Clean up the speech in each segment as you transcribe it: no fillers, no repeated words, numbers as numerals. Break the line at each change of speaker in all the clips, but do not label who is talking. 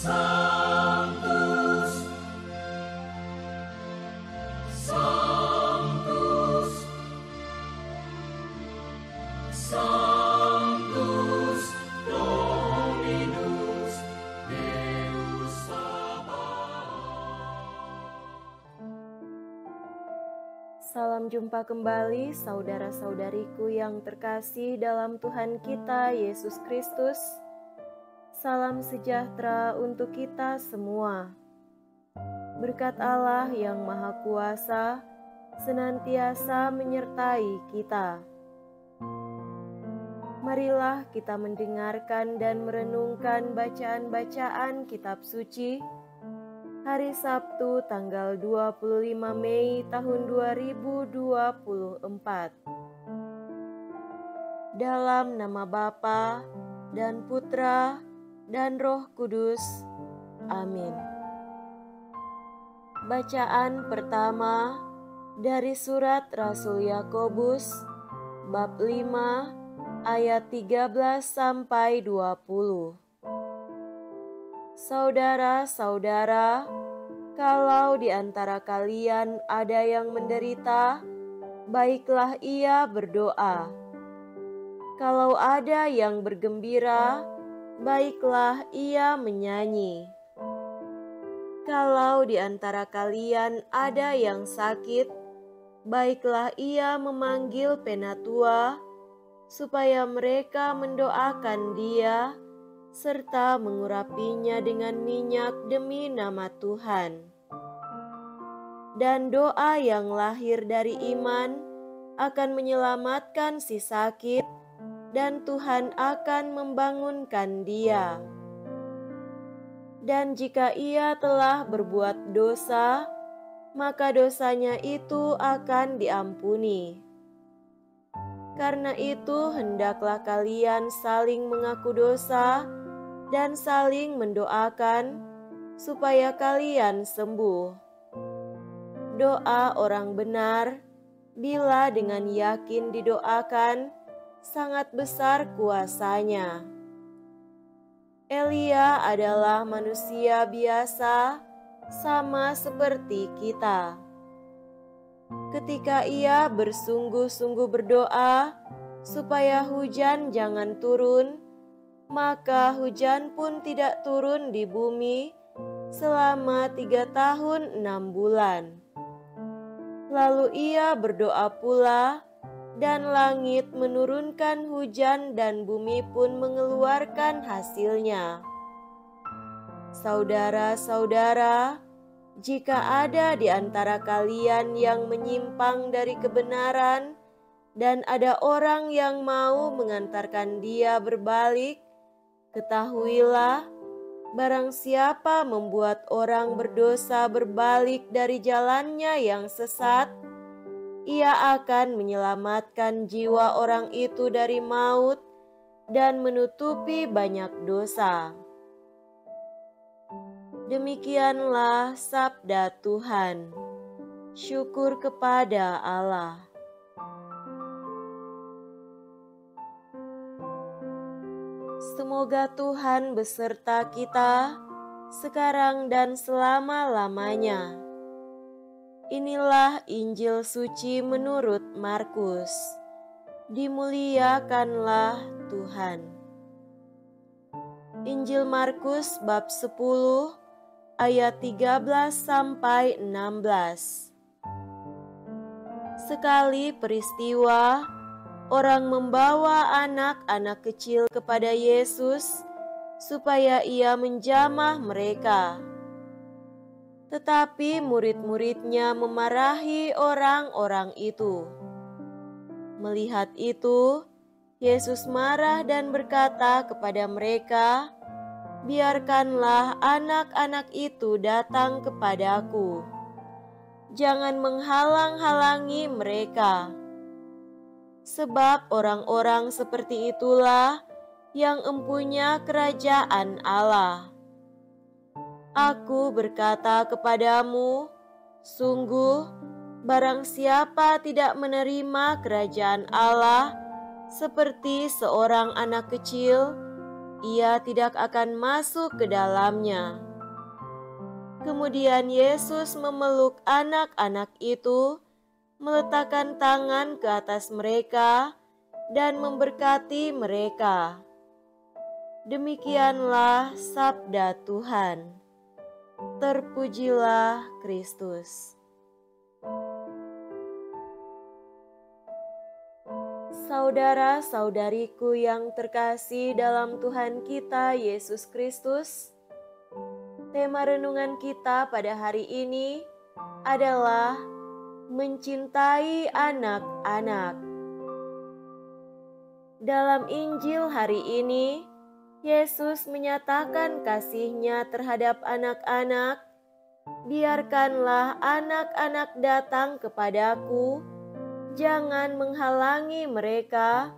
Sanctus, Sanctus, Sanctus Dominus Deus Sabaoth.
Salam jumpa kembali saudara-saudariku yang terkasih dalam Tuhan kita Yesus Kristus. Salam sejahtera untuk kita semua. Berkat Allah yang Maha Kuasa senantiasa menyertai kita. Marilah kita mendengarkan dan merenungkan bacaan-bacaan kitab suci hari Sabtu tanggal 25 Mei tahun 2024. Dalam nama Bapa dan Putra dan Roh Kudus. Amin. Bacaan pertama dari surat Rasul Yakobus bab 5 ayat 13 sampai 20. Saudara-saudara, kalau di antara kalian ada yang menderita, baiklah ia berdoa. Kalau ada yang bergembira, baiklah ia menyanyi. Kalau di antara kalian ada yang sakit, baiklah ia memanggil penatua, supaya mereka mendoakan dia, serta mengurapinya dengan minyak demi nama Tuhan. Dan doa yang lahir dari iman akan menyelamatkan si sakit, dan Tuhan akan membangunkan dia. Dan jika ia telah berbuat dosa, maka dosanya itu akan diampuni. Karena itu hendaklah kalian saling mengaku dosa dan saling mendoakan supaya kalian sembuh. Doa orang benar, bila dengan yakin didoakan, sangat besar kuasanya. Elia adalah manusia biasa, sama seperti kita. Ketika ia bersungguh-sungguh berdoa supaya hujan jangan turun, maka hujan pun tidak turun di bumi selama 3 tahun 6 bulan. Lalu ia berdoa pula, dan langit menurunkan hujan dan bumi pun mengeluarkan hasilnya. Saudara-saudara, jika ada di antara kalian yang menyimpang dari kebenaran dan ada orang yang mau mengantarkan dia berbalik, ketahuilah, barang siapa membuat orang berdosa berbalik dari jalannya yang sesat, ia akan menyelamatkan jiwa orang itu dari maut dan menutupi banyak dosa. Demikianlah sabda Tuhan. Syukur kepada Allah. Semoga Tuhan beserta kita sekarang dan selama-lamanya. Inilah Injil suci menurut Markus. Dimuliakanlah Tuhan. Injil Markus bab 10 ayat 13 sampai 16. Sekali peristiwa, orang membawa anak-anak kecil kepada Yesus supaya ia menjamah mereka. Tetapi murid-muridnya memarahi orang-orang itu. Melihat itu, Yesus marah dan berkata kepada mereka, "Biarkanlah anak-anak itu datang kepadaku. Jangan menghalang-halangi mereka. Sebab orang-orang seperti itulah yang empunya kerajaan Allah. Aku berkata kepadamu, sungguh, barang siapa tidak menerima kerajaan Allah seperti seorang anak kecil, ia tidak akan masuk ke dalamnya. Kemudian Yesus memeluk anak-anak itu, meletakkan tangan ke atas mereka, dan memberkati mereka. Demikianlah sabda Tuhan. Terpujilah Kristus. Saudara-saudariku yang terkasih dalam Tuhan kita Yesus Kristus, tema renungan kita pada hari ini adalah mencintai anak-anak. Dalam Injil hari ini, Yesus menyatakan kasih-Nya terhadap anak-anak. Biarkanlah anak-anak datang kepadaku, jangan menghalangi mereka,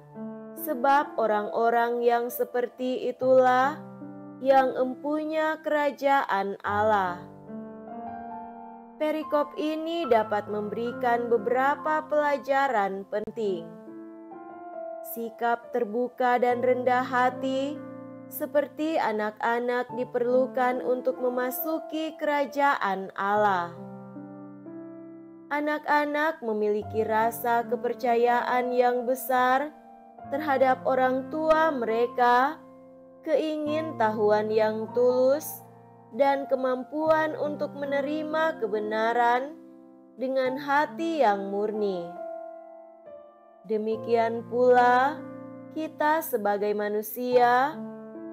sebab orang-orang yang seperti itulah yang empunya kerajaan Allah. Perikop ini dapat memberikan beberapa pelajaran penting. Sikap terbuka dan rendah hati seperti anak-anak diperlukan untuk memasuki kerajaan Allah. Anak-anak memiliki rasa kepercayaan yang besar terhadap orang tua mereka, keingintahuan yang tulus, dan kemampuan untuk menerima kebenaran dengan hati yang murni. Demikian pula, kita sebagai manusia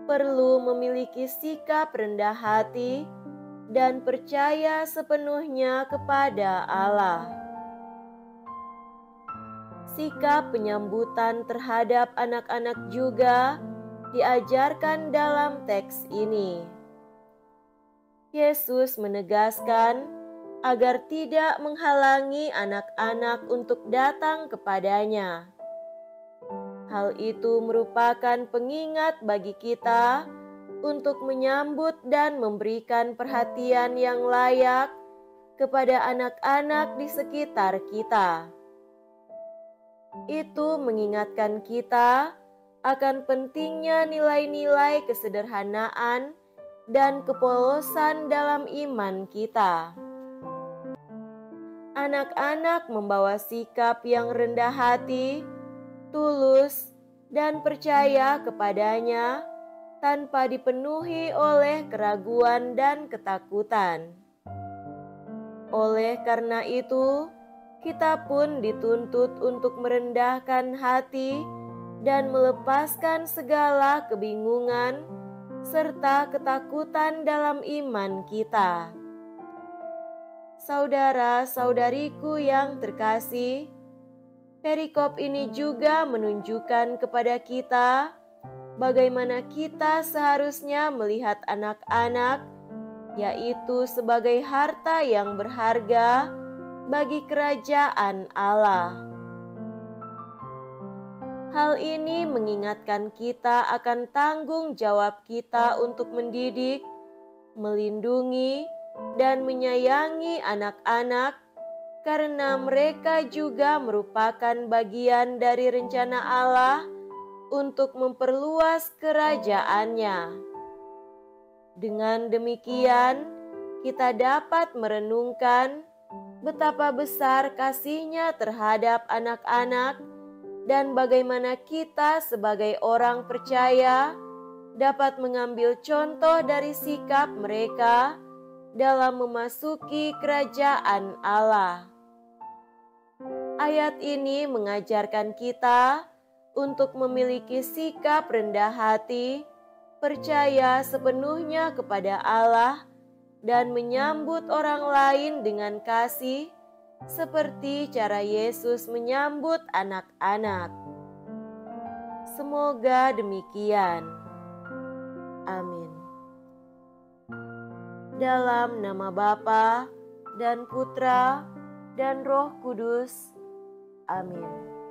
perlu memiliki sikap rendah hati dan percaya sepenuhnya kepada Allah. Sikap penyambutan terhadap anak-anak juga diajarkan dalam teks ini. Yesus menegaskan agar tidak menghalangi anak-anak untuk datang kepadanya. Hal itu merupakan pengingat bagi kita untuk menyambut dan memberikan perhatian yang layak kepada anak-anak di sekitar kita. Itu mengingatkan kita akan pentingnya nilai-nilai kesederhanaan dan kepolosan dalam iman kita. Anak-anak membawa sikap yang rendah hati, tulus, dan percaya kepadanya tanpa dipenuhi oleh keraguan dan ketakutan. Oleh karena itu, kita pun dituntut untuk merendahkan hati dan melepaskan segala kebingungan serta ketakutan dalam iman kita. Saudara-saudariku yang terkasih, perikop ini juga menunjukkan kepada kita bagaimana kita seharusnya melihat anak-anak, yaitu sebagai harta yang berharga bagi kerajaan Allah. Hal ini mengingatkan kita akan tanggung jawab kita untuk mendidik, melindungi, dan menyayangi anak-anak, karena mereka juga merupakan bagian dari rencana Allah untuk memperluas kerajaannya. Dengan demikian, kita dapat merenungkan betapa besar kasih-Nya terhadap anak-anak dan bagaimana kita sebagai orang percaya dapat mengambil contoh dari sikap mereka dalam memasuki kerajaan Allah. Ayat ini mengajarkan kita untuk memiliki sikap rendah hati, percaya sepenuhnya kepada Allah, dan menyambut orang lain dengan kasih, seperti cara Yesus menyambut anak-anak. Semoga demikian. Amin. Dalam nama Bapa dan Putra dan Roh Kudus. Amin.